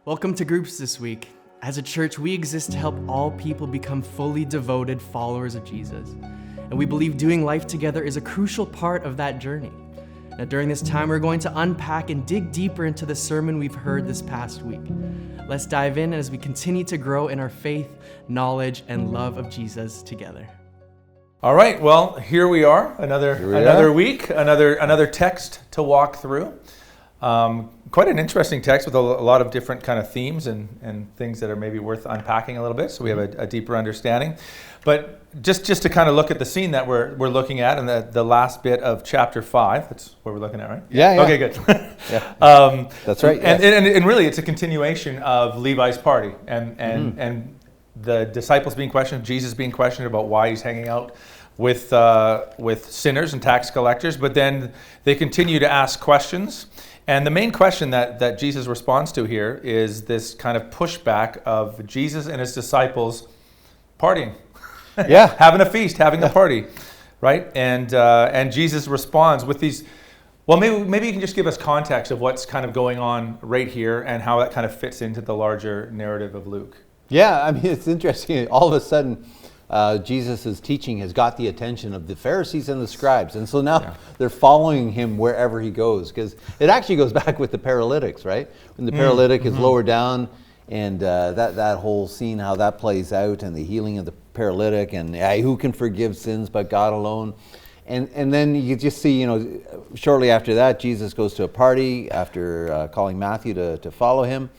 Welcome to Groups this week. As a church, we exist to help all people become fully devoted followers of Jesus. And we believe doing life together is a crucial part of that journey. Now, during this time, we're going to unpack and dig deeper into the sermon we've heard this past week. Let's dive in as we continue to grow in our faith, knowledge, and love of Jesus together. All right, well, here we are, another week, another text to walk through. Quite an interesting text with a lot of different kind of themes and things that are maybe worth unpacking a little bit, so we have a deeper understanding. But just to kind of look at the scene that we're looking at in the last bit of chapter 5, that's what we're looking at, right? Yeah. Okay, good. That's right. Yes. And really, it's a continuation of Levi's party and the disciples being questioned, Jesus being questioned about why he's hanging out with sinners and tax collectors. But then they continue to ask questions. And the main question that Jesus responds to here is this kind of pushback of Jesus and his disciples partying. Yeah. Having a feast, having a party, right? And Jesus responds with these. Well, maybe you can just give us context of what's kind of going on right here and how that kind of fits into the larger narrative of Luke. Yeah, I mean, it's interesting. All of a sudden, Jesus' teaching has got the attention of the Pharisees and the scribes. And so now they're following him wherever he goes. Because it actually goes back with the paralytics, right? When the paralytic is lowered down and that whole scene, how that plays out, and the healing of the paralytic, and who can forgive sins but God alone. And then you just see, shortly after that, Jesus goes to a party after calling Matthew to follow him.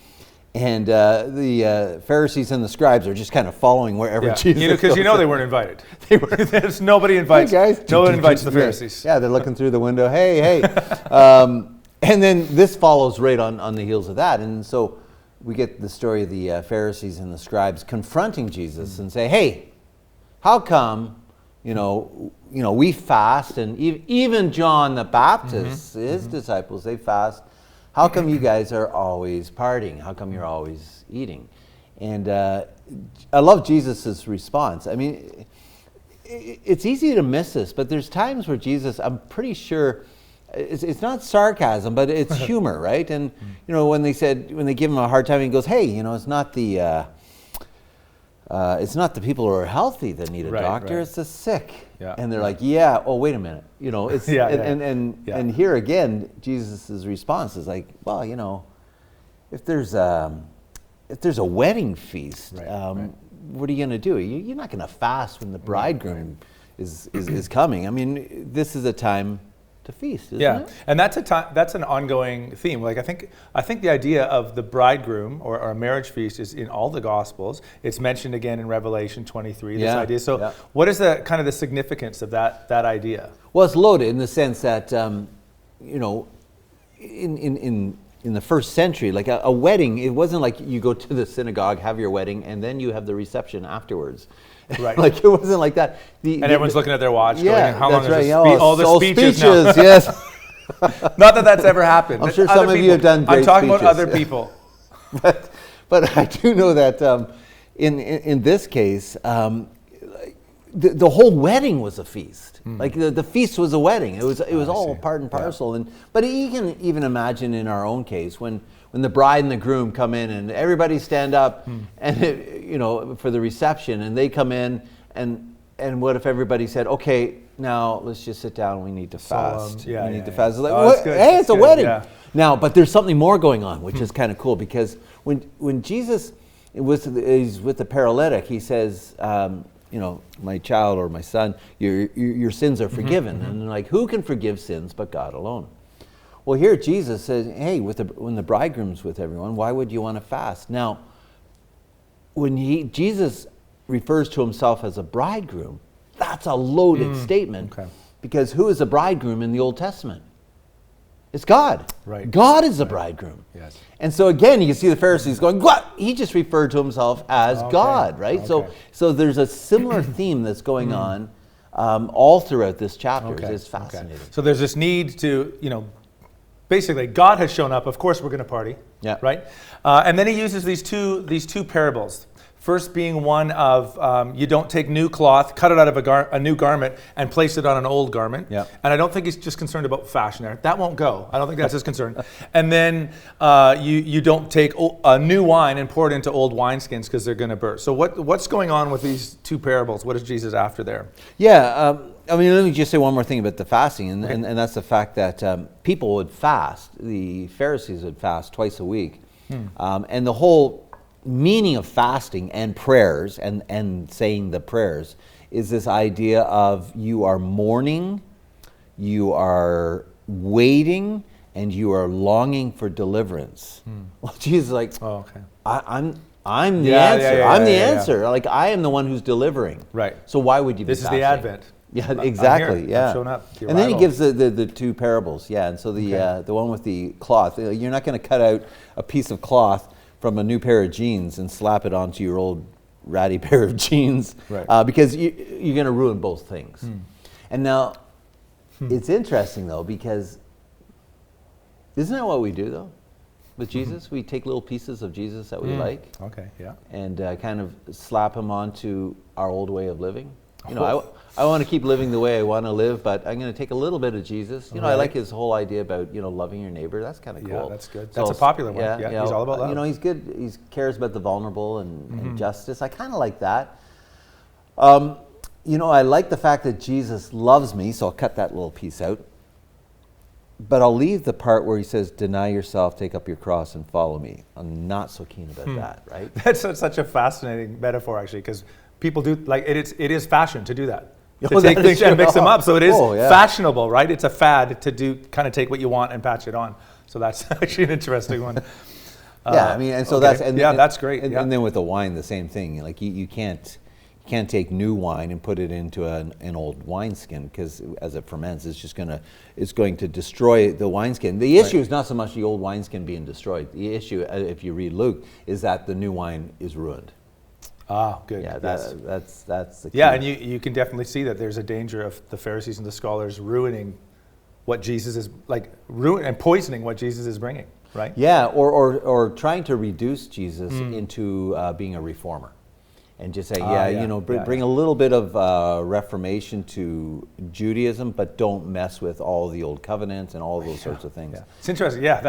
And the Pharisees and the scribes are just kind of following wherever Jesus goes. Because they weren't invited. There's nobody invites. Hey guys. No one invites the Pharisees. Yeah, they're looking through the window. Hey. And then this follows right on the heels of that. And so we get the story of the Pharisees and the scribes confronting Jesus and say, hey, how come, we fast, and even John the Baptist, his disciples, they fast. How come you guys are always partying? How come you're always eating? And I love Jesus' response. I mean, it's easy to miss this, but there's times where Jesus, I'm pretty sure, it's not sarcasm, but it's humor, right? And, when they give him a hard time, he goes, hey, it's not the people who are healthy that need a doctor, it's the sick. Yeah. And they're like, wait a minute. It's and here again, Jesus' response is like, well, if there's a wedding feast, what are you going to do? You're not going to fast when the bridegroom is coming. I mean, this is a time to feast, isn't it? And that's an ongoing theme. Like I think the idea of the bridegroom or a marriage feast is in all the Gospels. It's mentioned again in Revelation 23. This idea. So, what is the kind of the significance of that idea? Well, it's loaded in the sense that in the first century, like a wedding, it wasn't like you go to the synagogue, have your wedding, and then you have the reception afterwards. Right. Like it wasn't like that. And everyone's looking at their watch going, how long is right. the speeches now. Yes. Not that that's ever happened. I'm sure some of you have done great I'm talking speeches. about other people. But I do know that in this case, the whole wedding was a feast. Like the feast was a wedding. It was all part and parcel. But you can even imagine in our own case when the bride and the groom come in and everybody stand up and for the reception, and they come in and what if everybody said, okay, now let's just sit down. We need to fast. We need to fast. It's like, hey, it's a wedding. Yeah. Now, but there's something more going on, which is kind of cool, because when Jesus is with the paralytic, he says, my child or my son, your sins are forgiven. And they're like, who can forgive sins but God alone? Well, here Jesus says, hey, when the bridegroom's with everyone, why would you want to fast? Now, when Jesus refers to himself as a bridegroom, that's a loaded statement. Okay. Because who is the bridegroom in the Old Testament? It's God. Right. God is the bridegroom. Yes. And so again, you see the Pharisees going, what? He just referred to himself as God, right? Okay. So there's a similar theme that's going on all throughout this chapter. Okay. It's fascinating. Okay. So there's this need to, basically God has shown up. Of course we're going to party. Yeah. Right? And then he uses these two parables. First being one of you don't take new cloth, cut it out of a new garment, and place it on an old garment. Yeah. And I don't think he's just concerned about fashion there. That won't go. I don't think that's his concern. And then you don't take a new wine and pour it into old wineskins because they're going to burst. So what's going on with these two parables? What is Jesus after there? Yeah, I mean, let me just say one more thing about the fasting, and that's the fact that people would fast. The Pharisees would fast twice a week. And the whole meaning of fasting and prayers and saying the prayers is this idea of you are mourning, you are waiting, and you are longing for deliverance. Well, Jesus is like, Oh, okay. I'm the Yeah, answer. yeah, yeah, I'm the yeah, yeah. answer. Like, I am the one who's delivering. Right. So why would you be This is fasting? the Advent. Yeah, I'm exactly. here. Yeah. I've shown up. The And then he arrival. gives the two parables. Yeah, and so the one with the cloth. You're not going to cut out a piece of cloth from a new pair of jeans and slap it onto your old ratty pair of jeans, Right. because you're going to ruin both things. And now, it's interesting though, because isn't that what we do though with Jesus? We take little pieces of Jesus that we like Okay, yeah. and kind of slap them onto our old way of living. You know, I want to keep living the way I want to live, but I'm going to take a little bit of Jesus. You know, I Right. like his whole idea about, loving your neighbor. That's kind of cool. Yeah, that's good. That's a popular one. Yeah, he's all about love. He's good. He cares about the vulnerable and justice. I kind of like that. I like the fact that Jesus loves me, so I'll cut that little piece out. But I'll leave the part where he says, deny yourself, take up your cross, and follow me. I'm not so keen about that, right? That's such a fascinating metaphor, actually, because people do, like, it is fashion to do that. Oh, To take that things is and mix them true. up. So it is Oh, yeah. fashionable, right? It's a fad to kind of take what you want and patch it on. So that's actually an interesting one. Yeah, I mean, and so okay. that's that's great. And, yeah. and then with the wine, the same thing. Like you can't take new wine and put it into an old wineskin, because as it ferments, it's going to destroy the wineskin. The issue is not so much the old wineskin being destroyed. The issue, if you read Luke, is that the new wine is ruined. Ah, good. Yeah, yes. that's the key. Yeah, and you can definitely see that there's a danger of the Pharisees and the scholars ruining what Jesus is, like, and poisoning what Jesus is bringing, right? Yeah, or trying to reduce Jesus into being a reformer, and just say, bring a little bit of reformation to Judaism, but don't mess with all the old covenants and all those sorts of things. Yeah. It's interesting. Yeah,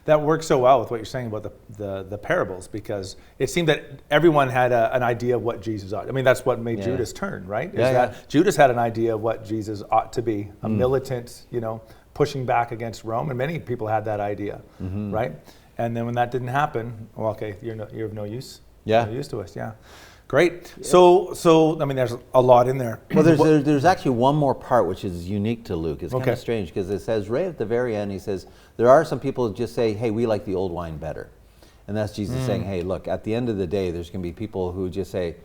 that works so well with what you're saying about the parables, because it seemed that everyone had an idea of what Jesus ought. I mean, that's what made Judas turn, right? Judas had an idea of what Jesus ought to be, a militant, pushing back against Rome, and many people had that idea, right? And then when that didn't happen, well, okay, you're of no use. Yeah. No use to us. Yeah. Great. So I mean, there's a lot in there. Well, there's actually one more part which is unique to Luke. It's kind of strange, because it says right at the very end, he says, there are some people who just say, hey, we like the old wine better. And that's Jesus saying, hey, look, at the end of the day, there's going to be people who just say,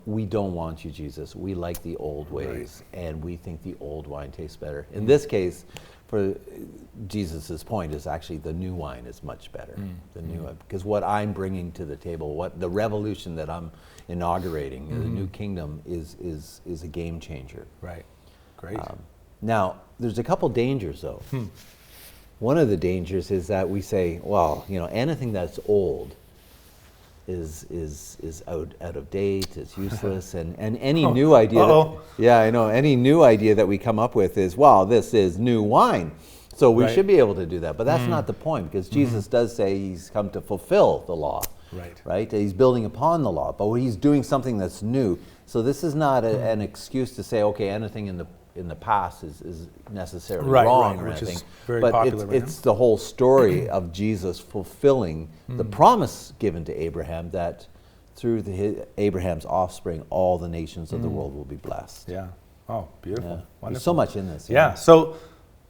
we don't want you, Jesus. We like the old ways, and we think the old wine tastes better. In this case, for Jesus's point, is actually the new wine is much better. The new one, because what I'm bringing to the table, what the revolution that I'm inaugurating, the new kingdom is a game changer. Right. Great. Now, there's a couple dangers though. One of the dangers is that we say, well, anything that's old is out of date, it's useless, and any new idea. Any new idea that we come up with is, well, this is new wine. So we should be able to do that. But that's not the point, because Jesus does say he's come to fulfill the law. Right? He's building upon the law, but he's doing something that's new. So this is not an excuse to say, okay, anything in the past is necessarily wrong or which anything. is very but popular right it's the whole story of Jesus fulfilling the promise given to Abraham, that through Abraham's offspring, all the nations of the world will be blessed. Yeah. Oh, beautiful. Yeah. Wonderful. There's so much in this. Yeah. So,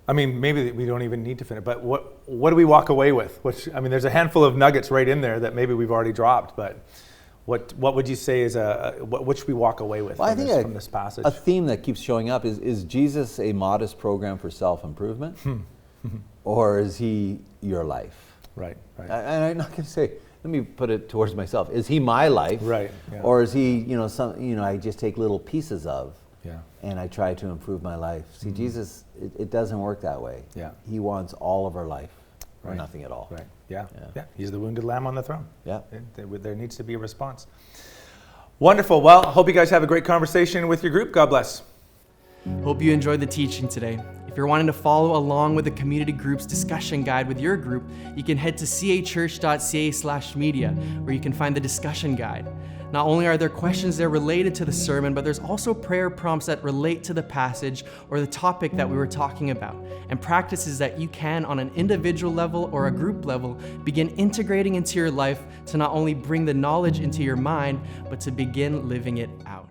I mean, maybe we don't even need to finish, but what do we walk away with? There's a handful of nuggets right in there that maybe we've already dropped, but what would you say is what should we walk away with from this passage? A theme that keeps showing up is Jesus a modest program for self-improvement, or is he your life? Right. And I'm not going to say, let me put it towards myself. Is he my life? Right. Yeah. Or is he, I just take little pieces of, Yeah. and I try to improve my life. See, Jesus, it doesn't work that way. Yeah. He wants all of our life, or Right. nothing at all. Right. Yeah. He's the wounded lamb on the throne. Yeah. There needs to be a response. Wonderful. Well, hope you guys have a great conversation with your group. God bless. Hope you enjoyed the teaching today. If you're wanting to follow along with the community group's discussion guide with your group, you can head to cachurch.ca/media, where you can find the discussion guide. Not only are there questions there related to the sermon, but there's also prayer prompts that relate to the passage or the topic that we were talking about, and practices that you can, on an individual level or a group level, begin integrating into your life to not only bring the knowledge into your mind, but to begin living it out.